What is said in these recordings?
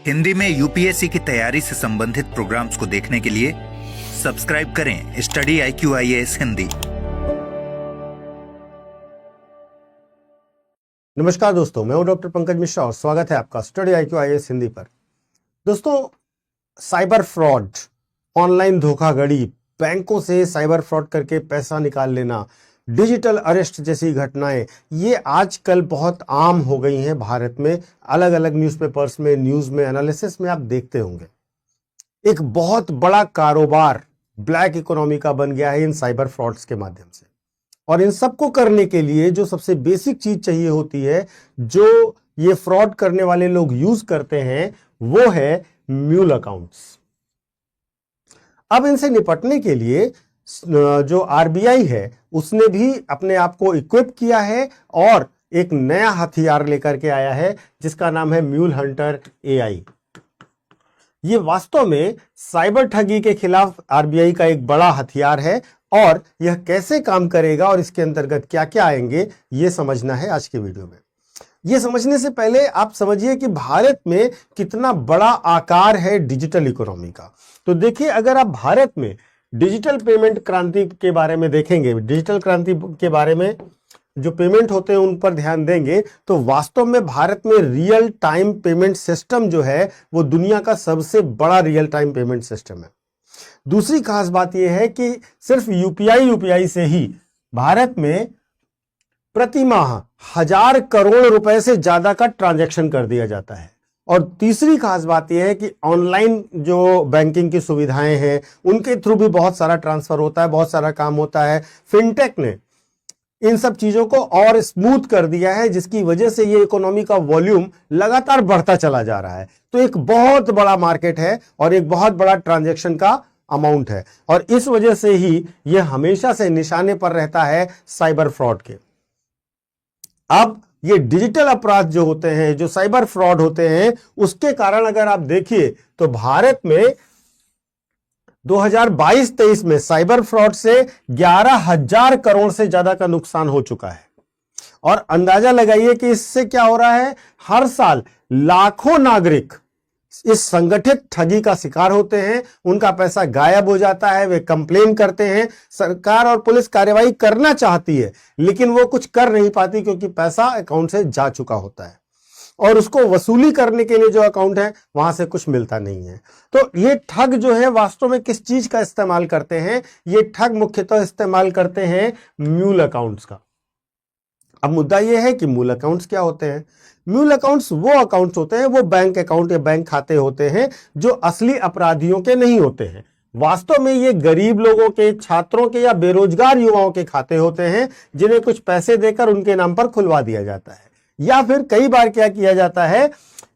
हिंदी में यूपीएससी की तैयारी से संबंधित प्रोग्राम्स को देखने के लिए सब्सक्राइब करें स्टडी IQ-IAS हिंदी। नमस्कार दोस्तों, मैं हूं डॉक्टर पंकज मिश्रा और स्वागत है आपका स्टडी IQ-IAS हिंदी पर। दोस्तों, साइबर फ्रॉड, ऑनलाइन धोखाधड़ी, बैंकों से साइबर फ्रॉड करके पैसा निकाल लेना, डिजिटल अरेस्ट जैसी घटनाएं ये आजकल बहुत आम हो गई हैं भारत में। अलग अलग न्यूज़पेपर्स में, न्यूज़ में, एनालिसिस में आप देखते होंगे। एक बहुत बड़ा कारोबार ब्लैक इकोनॉमी का बन गया है इन साइबर फ्रॉड्स के माध्यम से। और इन सबको करने के लिए जो सबसे बेसिक चीज चाहिए होती है, जो ये फ्रॉड करने वाले लोग यूज करते हैं, वो है म्यूल अकाउंट्स। अब इनसे निपटने के लिए जो RBI है उसने भी अपने आप को इक्विप किया है और एक नया हथियार लेकर के आया है जिसका नाम है म्यूल हंटर AI। ये वास्तव में साइबर ठगी के खिलाफ RBI का एक बड़ा हथियार है और यह कैसे काम करेगा और इसके अंतर्गत क्या क्या आएंगे ये समझना है आज के वीडियो में। ये समझने से पहले आप समझिए कि भारत में कितना बड़ा आकार है डिजिटल इकोनॉमी का। तो देखिए, अगर आप भारत में डिजिटल पेमेंट क्रांति के बारे में देखेंगे, डिजिटल क्रांति के बारे में जो पेमेंट होते हैं उन पर ध्यान देंगे, तो वास्तव में भारत में रियल टाइम पेमेंट सिस्टम जो है वो दुनिया का सबसे बड़ा रियल टाइम पेमेंट सिस्टम है। दूसरी खास बात यह है कि सिर्फ UPI से ही भारत में प्रति माह 1000 करोड़ रुपए से ज्यादा का ट्रांजैक्शन कर दिया जाता है। और तीसरी खास बात यह है कि ऑनलाइन जो बैंकिंग की सुविधाएं हैं उनके थ्रू भी बहुत सारा ट्रांसफर होता है, बहुत सारा काम होता है। फिनटेक ने इन सब चीजों को और स्मूथ कर दिया है, जिसकी वजह से ये इकोनॉमी का वॉल्यूम लगातार बढ़ता चला जा रहा है। तो एक बहुत बड़ा मार्केट है और एक बहुत बड़ा ट्रांजैक्शन का अमाउंट है और इस वजह से ही यह हमेशा से निशाने पर रहता है साइबर फ्रॉड के। अब ये डिजिटल अपराध जो होते हैं, जो साइबर फ्रॉड होते हैं, उसके कारण अगर आप देखिए तो भारत में 2022-23 में साइबर फ्रॉड से 11,000 करोड़ से ज्यादा का नुकसान हो चुका है। और अंदाजा लगाइए कि इससे क्या हो रहा है, हर साल लाखों नागरिक इस संगठित ठगी का शिकार होते हैं, उनका पैसा गायब हो जाता है, वे कंप्लेन करते हैं, सरकार और पुलिस कार्रवाई करना चाहती है लेकिन वो कुछ कर नहीं पाती क्योंकि पैसा अकाउंट से जा चुका होता है और उसको वसूली करने के लिए जो अकाउंट है वहां से कुछ मिलता नहीं है। तो ये ठग जो है वास्तव में किस चीज का इस्तेमाल करते हैं, ये ठग मुख्यतः इस्तेमाल करते हैं म्यूल अकाउंट्स का। अब मुद्दा यह है कि मूल अकाउंट्स क्या होते हैं। म्यूल अकाउंट्स वो अकाउंट्स होते हैं, वो बैंक अकाउंट या बैंक खाते होते हैं जो असली अपराधियों के नहीं होते हैं। वास्तव में ये गरीब लोगों के, छात्रों के या बेरोजगार युवाओं के खाते होते हैं जिन्हें कुछ पैसे देकर उनके नाम पर खुलवा दिया जाता है। या फिर कई बार क्या किया जाता है,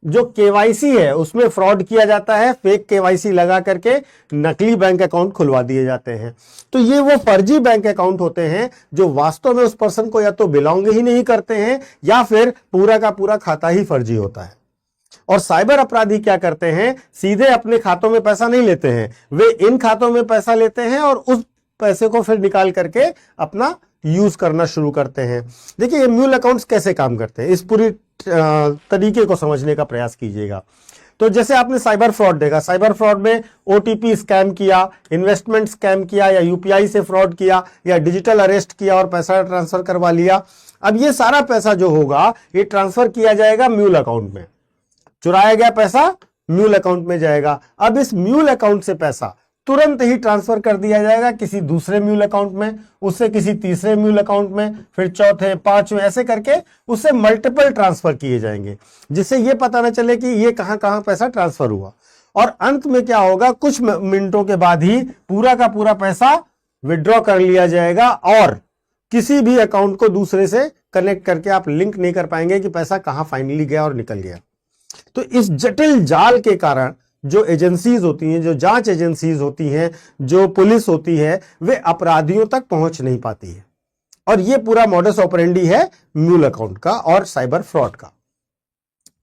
जो KYC है उसमें फ्रॉड किया जाता है, फेक KYC लगा करके नकली बैंक अकाउंट खुलवा दिए जाते हैं। तो ये वो फर्जी बैंक अकाउंट होते हैं जो वास्तव में उस पर्सन को या तो बिलोंग ही नहीं करते हैं या फिर पूरा का पूरा खाता ही फर्जी होता है। और साइबर अपराधी क्या करते हैं, सीधे अपने खातों में पैसा नहीं लेते हैं, वे इन खातों में पैसा लेते हैं और उस पैसे को फिर निकाल करके अपना यूज करना शुरू करते हैं। देखिए, ये म्यूल अकाउंट्स कैसे काम करते हैं, इस पूरी तरीके को समझने का प्रयास कीजिएगा। तो जैसे आपने साइबर फ्रॉड देखा, साइबर फ्रॉड में OTP स्कैम किया, इन्वेस्टमेंट स्कैम किया या UPI से फ्रॉड किया या डिजिटल अरेस्ट किया और पैसा ट्रांसफर करवा लिया। अब ये सारा पैसा जो होगा ये ट्रांसफर किया जाएगा म्यूल अकाउंट में, चुराया गया पैसा म्यूल अकाउंट में जाएगा। अब इस म्यूल अकाउंट से पैसा तुरंत ही ट्रांसफर कर दिया जाएगा किसी दूसरे म्यूल अकाउंट में, उससे किसी तीसरे म्यूल अकाउंट में, फिर चौथे, पांचवें, ऐसे करके उससे मल्टीपल ट्रांसफर किए जाएंगे जिससे ये पता न चले कि ये कहां कहां पैसा ट्रांसफर हुआ। और अंत में क्या होगा, कुछ मिनटों के बाद ही पूरा का पूरा पैसा विड्रॉ कर लिया जाएगा और किसी भी अकाउंट को दूसरे से कनेक्ट करके आप लिंक नहीं कर पाएंगे कि पैसा कहां फाइनली गया और निकल गया। तो इस जटिल जाल के कारण जो एजेंसीज होती हैं, जो जांच एजेंसीज होती हैं, जो पुलिस होती है, वे अपराधियों तक पहुंच नहीं पाती है। और ये पूरा मॉडस ऑपरेंडी है म्यूल अकाउंट का और साइबर फ्रॉड का।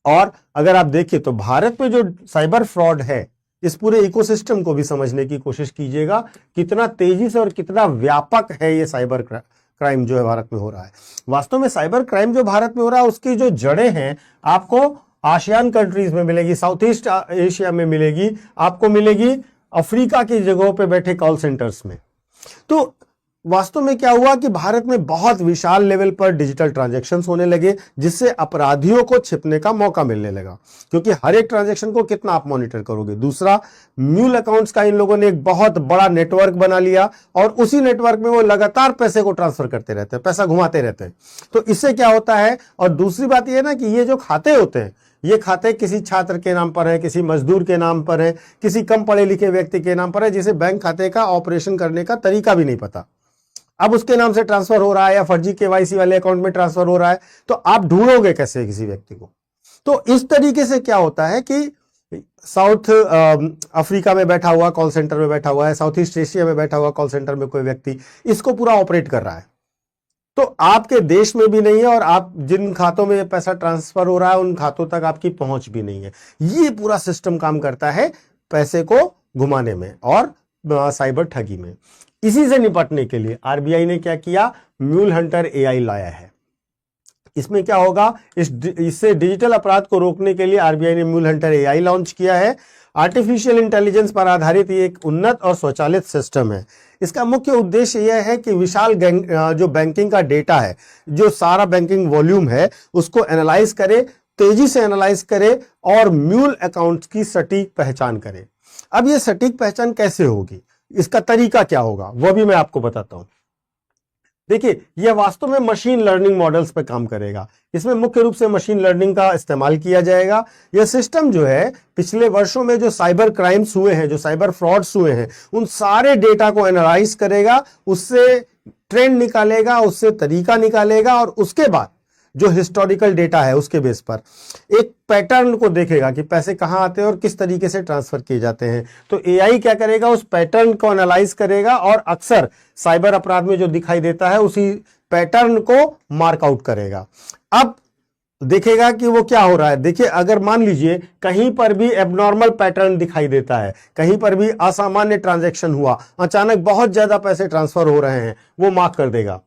और अगर आप देखिए तो भारत में जो साइबर फ्रॉड है, इस पूरे इकोसिस्टम को भी समझने की कोशिश कीजिएगा, कितना तेजी से और कितना व्यापक है ये साइबर क्राइम जो है भारत में हो रहा है। वास्तव में साइबर क्राइम जो भारत में हो रहा है उसकी जो जड़ें हैं आपको आसियान कंट्रीज में मिलेगी, साउथ ईस्ट एशिया में मिलेगी, आपको मिलेगी अफ्रीका की जगहों पे बैठे कॉल सेंटर्स में। तो वास्तव में क्या हुआ कि भारत में बहुत विशाल लेवल पर डिजिटल ट्रांजैक्शंस होने लगे, जिससे अपराधियों को छिपने का मौका मिलने लगा, क्योंकि हर एक ट्रांजैक्शन को कितना आप मॉनिटर करोगे। दूसरा, म्यूल अकाउंट्स का इन लोगों ने एक बहुत बड़ा नेटवर्क बना लिया और उसी नेटवर्क में वो लगातार पैसे को ट्रांसफर करते रहते हैं, पैसा घुमाते रहते हैं। तो इससे क्या होता है, और दूसरी बात यह ना कि ये जो खाते होते हैं, ये खाते किसी छात्र के नाम पर है, किसी मजदूर के नाम पर है, किसी कम पढ़े लिखे व्यक्ति के नाम पर है, जिसे बैंक खाते का ऑपरेशन करने का तरीका भी नहीं पता। अब उसके नाम से ट्रांसफर हो रहा है या फर्जी केवाईसी वाले अकाउंट में ट्रांसफर हो रहा है, तो आप ढूंढोगे कैसे किसी व्यक्ति को। तो इस तरीके से क्या होता है कि साउथ अफ्रीका में बैठा हुआ कॉल सेंटर में बैठा हुआ है, साउथ ईस्ट एशिया में बैठा हुआ कॉल सेंटर में कोई व्यक्ति इसको पूरा ऑपरेट कर रहा है। तो आपके देश में भी नहीं है और आप जिन खातों में पैसा ट्रांसफर हो रहा है उन खातों तक आपकी पहुंच भी नहीं है। ये पूरा सिस्टम काम करता है पैसे को घुमाने में और साइबर ठगी में। इसी से निपटने के लिए आरबीआई ने क्या किया, म्यूल हंटर एआई लाया है। इसमें क्या होगा, इससे डिजिटल अपराध को रोकने के लिए आरबीआई ने म्यूल हंटर एआई लॉन्च किया है। आर्टिफिशियल इंटेलिजेंस पर आधारित ये एक उन्नत और स्वचालित सिस्टम है। इसका मुख्य उद्देश्य यह है कि विशाल जो बैंकिंग का डेटा है, जो सारा बैंकिंग वॉल्यूम है, उसको एनालाइज करे, तेजी से एनालाइज करे और म्यूल अकाउंट्स की सटीक पहचान करे। अब ये सटीक पहचान कैसे होगी, इसका तरीका क्या होगा, वह भी मैं आपको बताता हूं। देखिए, यह वास्तव में मशीन लर्निंग मॉडल्स पर काम करेगा। इसमें मुख्य रूप से मशीन लर्निंग का इस्तेमाल किया जाएगा। यह सिस्टम जो है, पिछले वर्षों में जो साइबर क्राइम्स हुए हैं, जो साइबर फ्रॉड्स हुए हैं, उन सारे डेटा को एनालाइज करेगा, उससे ट्रेंड निकालेगा, उससे तरीका निकालेगा और उसके बाद जो हिस्टोरिकल डेटा है उसके बेस पर एक पैटर्न को देखेगा कि पैसे कहां आते हैं और किस तरीके से ट्रांसफर किए जाते हैं। तो एआई क्या करेगा, उस पैटर्न को एनालाइज करेगा और अक्सर साइबर अपराध में जो दिखाई देता है उसी पैटर्न को मार्क आउट करेगा। अब देखेगा कि वो क्या हो रहा है। देखिए, अगर मान लीजिए कहीं पर भी एबनॉर्मल पैटर्न दिखाई देता है, कहीं पर भी असामान्य ट्रांजैक्शन हुआ, अचानक बहुत ज्यादा पैसे ट्रांसफर हो रहे हैं, वो मार्क कर देगा।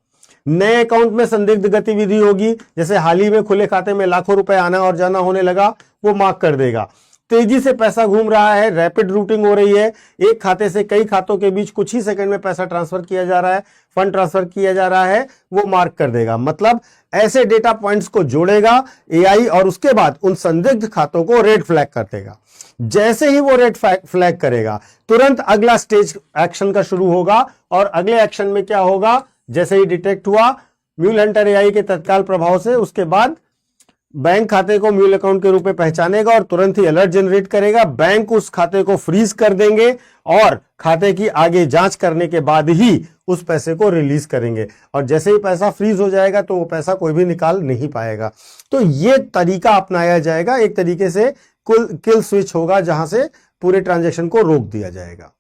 नए अकाउंट में संदिग्ध गतिविधि होगी, जैसे हाल ही में खुले खाते में लाखों रुपए आना और जाना होने लगा, वो मार्क कर देगा। तेजी से पैसा घूम रहा है, रैपिड रूटिंग हो रही है, एक खाते से कई खातों के बीच कुछ ही सेकंड में पैसा ट्रांसफर किया जा रहा है, फंड ट्रांसफर किया जा रहा है, वो मार्क कर देगा। मतलब ऐसे डेटा पॉइंट्स को जोड़ेगा एआई और उसके बाद उन संदिग्ध खातों को रेड फ्लैग कर देगा। जैसे ही वो रेड फ्लैग करेगा, तुरंत अगला स्टेज एक्शन का शुरू होगा और अगले एक्शन में क्या होगा, जैसे ही डिटेक्ट हुआ म्यूल हंटर एआई के तत्काल प्रभाव से, उसके बाद बैंक खाते को म्यूल अकाउंट के रूप में पहचानेगा और तुरंत ही अलर्ट जनरेट करेगा। बैंक उस खाते को फ्रीज कर देंगे और खाते की आगे जांच करने के बाद ही उस पैसे को रिलीज करेंगे। और जैसे ही पैसा फ्रीज हो जाएगा तो वो पैसा कोई भी निकाल नहीं पाएगा। तो ये तरीका अपनाया जाएगा, एक तरीके से किल स्विच होगा जहां से पूरे ट्रांजैक्शन को रोक दिया जाएगा।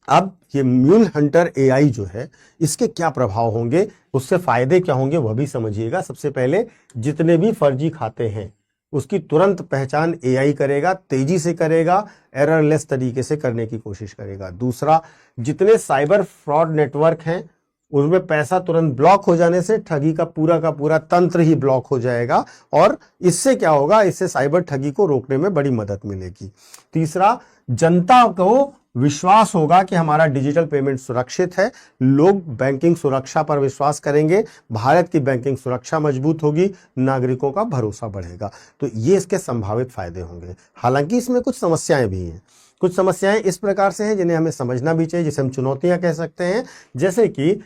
अब ये म्यूल हंटर एआई जो है, इसके क्या प्रभाव होंगे, उससे फायदे क्या होंगे, वह भी समझिएगा। सबसे पहले, जितने भी फर्जी खाते हैं उसकी तुरंत पहचान एआई करेगा, तेजी से करेगा, एररलेस तरीके से करने की कोशिश करेगा। दूसरा, जितने साइबर फ्रॉड नेटवर्क हैं उनमें पैसा तुरंत ब्लॉक हो जाने से ठगी का पूरा तंत्र ही ब्लॉक हो जाएगा और इससे क्या होगा, इससे साइबर ठगी को रोकने में बड़ी मदद मिलेगी। तीसरा, जनता को विश्वास होगा कि हमारा डिजिटल पेमेंट सुरक्षित है, लोग बैंकिंग सुरक्षा पर विश्वास करेंगे, भारत की बैंकिंग सुरक्षा मजबूत होगी, नागरिकों का भरोसा बढ़ेगा। तो ये इसके संभावित फायदे होंगे। हालांकि इसमें कुछ समस्याएं भी हैं। कुछ समस्याएं इस प्रकार से हैं जिन्हें हमें समझना भी चाहिए, जिसे हम चुनौतियां कह सकते हैं। जैसे कि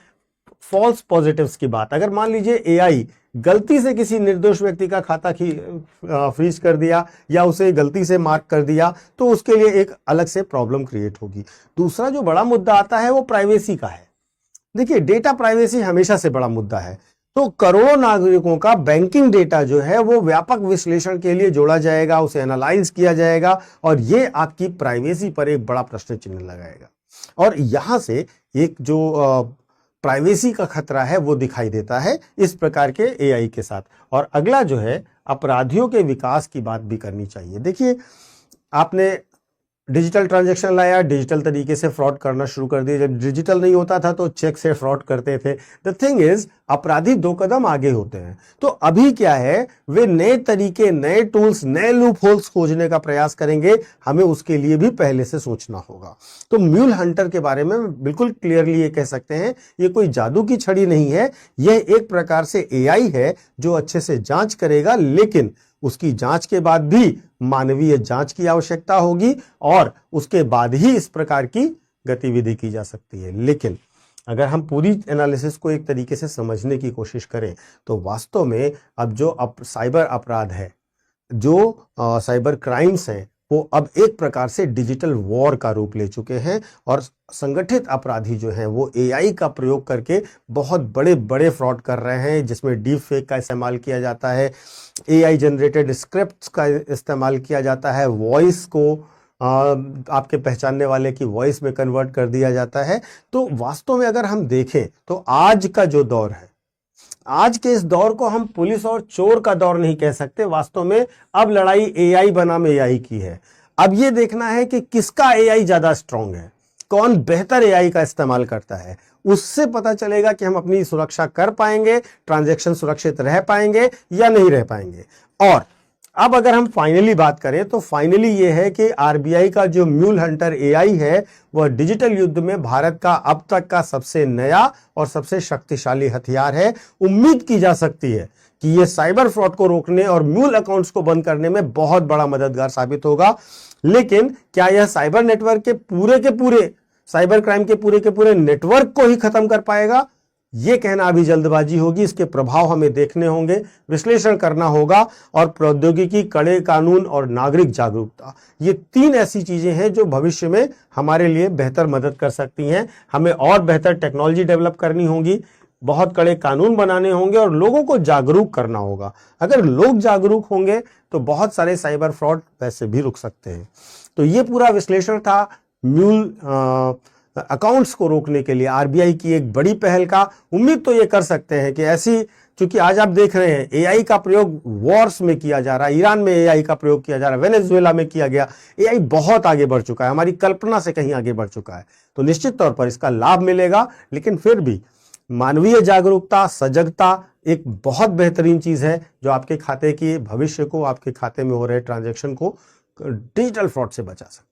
फॉल्स पॉजिटिव्स की बात, अगर मान लीजिए एआई गलती से किसी निर्दोष व्यक्ति का खाता फ्रीज कर दिया या उसे गलती से मार्क कर दिया, तो उसके लिए एक अलग से प्रॉब्लम क्रिएट होगी। दूसरा जो बड़ा मुद्दा आता है वो प्राइवेसी का है। देखिए, डेटा प्राइवेसी हमेशा से बड़ा मुद्दा है। तो करोड़ों नागरिकों का बैंकिंग डेटा जो है वो व्यापक विश्लेषण के लिए जोड़ा जाएगा, उसे एनालाइज किया जाएगा और ये आपकी प्राइवेसी पर एक बड़ा प्रश्न चिन्ह लगाएगा। और यहां से एक जो प्राइवेसी का खतरा है वो दिखाई देता है इस प्रकार के एआई के साथ। और अगला जो है, अपराधियों के विकास की बात भी करनी चाहिए। देखिए, आपने डिजिटल ट्रांजैक्शन लाया, डिजिटल तरीके से फ्रॉड करना शुरू कर दिया। जब डिजिटल नहीं होता था तो चेक से फ्रॉड करते थे। द थिंग इज, अपराधी 2 कदम आगे होते हैं। तो अभी क्या है, वे नए तरीके, नए टूल्स, नए लूप होल्स खोजने का प्रयास करेंगे। हमें उसके लिए भी पहले से सोचना होगा। तो म्यूल हंटर के बारे में बिल्कुल क्लियरली ये कह सकते हैं, ये कोई जादू की छड़ी नहीं है। यह एक प्रकार से एआई है जो अच्छे से जांच करेगा, लेकिन उसकी जांच के बाद भी मानवीय जांच की आवश्यकता होगी और उसके बाद ही इस प्रकार की गतिविधि की जा सकती है। लेकिन अगर हम पूरी एनालिसिस को एक तरीके से समझने की कोशिश करें तो वास्तव में अब जो साइबर अपराध है, जो साइबर क्राइम्स हैं, वो अब एक प्रकार से डिजिटल वॉर का रूप ले चुके हैं और संगठित अपराधी जो हैं वो एआई का प्रयोग करके बहुत बड़े बड़े फ्रॉड कर रहे हैं, जिसमें डीप फेक का इस्तेमाल किया जाता है, एआई जनरेटेड स्क्रिप्ट्स का इस्तेमाल किया जाता है, वॉइस को आपके पहचानने वाले की वॉइस में कन्वर्ट कर दिया जाता है। तो वास्तव में अगर हम देखें तो आज का जो दौर है, आज के इस दौर को हम पुलिस और चोर का दौर नहीं कह सकते। वास्तव में अब लड़ाई एआई बनाम एआई की है। अब ये देखना है कि किसका एआई ज्यादा स्ट्रांग है, कौन बेहतर एआई का इस्तेमाल करता है। उससे पता चलेगा कि हम अपनी सुरक्षा कर पाएंगे, ट्रांजैक्शन सुरक्षित रह पाएंगे या नहीं रह पाएंगे। और अब अगर हम फाइनली बात करें तो फाइनली ये है कि आरबीआई का जो म्यूल हंटर एआई है वह डिजिटल युद्ध में भारत का अब तक का सबसे नया और सबसे शक्तिशाली हथियार है। उम्मीद की जा सकती है कि यह साइबर फ्रॉड को रोकने और म्यूल अकाउंट्स को बंद करने में बहुत बड़ा मददगार साबित होगा। लेकिन क्या यह साइबर नेटवर्क के पूरे साइबर क्राइम के पूरे नेटवर्क को ही खत्म कर पाएगा? यह कहना अभी जल्दबाजी होगी। इसके प्रभाव हमें देखने होंगे, विश्लेषण करना होगा और प्रौद्योगिकी, कड़े कानून और नागरिक जागरूकता, ये 3 ऐसी चीजें हैं जो भविष्य में हमारे लिए बेहतर मदद कर सकती हैं। हमें और बेहतर टेक्नोलॉजी डेवलप करनी होगी, बहुत कड़े कानून बनाने होंगे और लोगों को जागरूक करना होगा। अगर लोग जागरूक होंगे तो बहुत सारे साइबर फ्रॉड वैसे भी रुक सकते हैं। तो ये पूरा विश्लेषण था म्यूल अकाउंट्स को रोकने के लिए आरबीआई की एक बड़ी पहल का। उम्मीद तो ये कर सकते हैं कि ऐसी, क्योंकि आज आप देख रहे हैं एआई का प्रयोग वॉर्स में किया जा रहा है, ईरान में एआई का प्रयोग किया जा रहा है, वेनेजुएला में किया गया। एआई बहुत आगे बढ़ चुका है, हमारी कल्पना से कहीं आगे बढ़ चुका है। तो निश्चित तौर पर इसका लाभ मिलेगा, लेकिन फिर भी मानवीय जागरूकता, सजगता एक बहुत बेहतरीन चीज है जो आपके खाते की भविष्य को, आपके खाते में हो रहे ट्रांजैक्शन को डिजिटल फ्रॉड से बचा सकती है।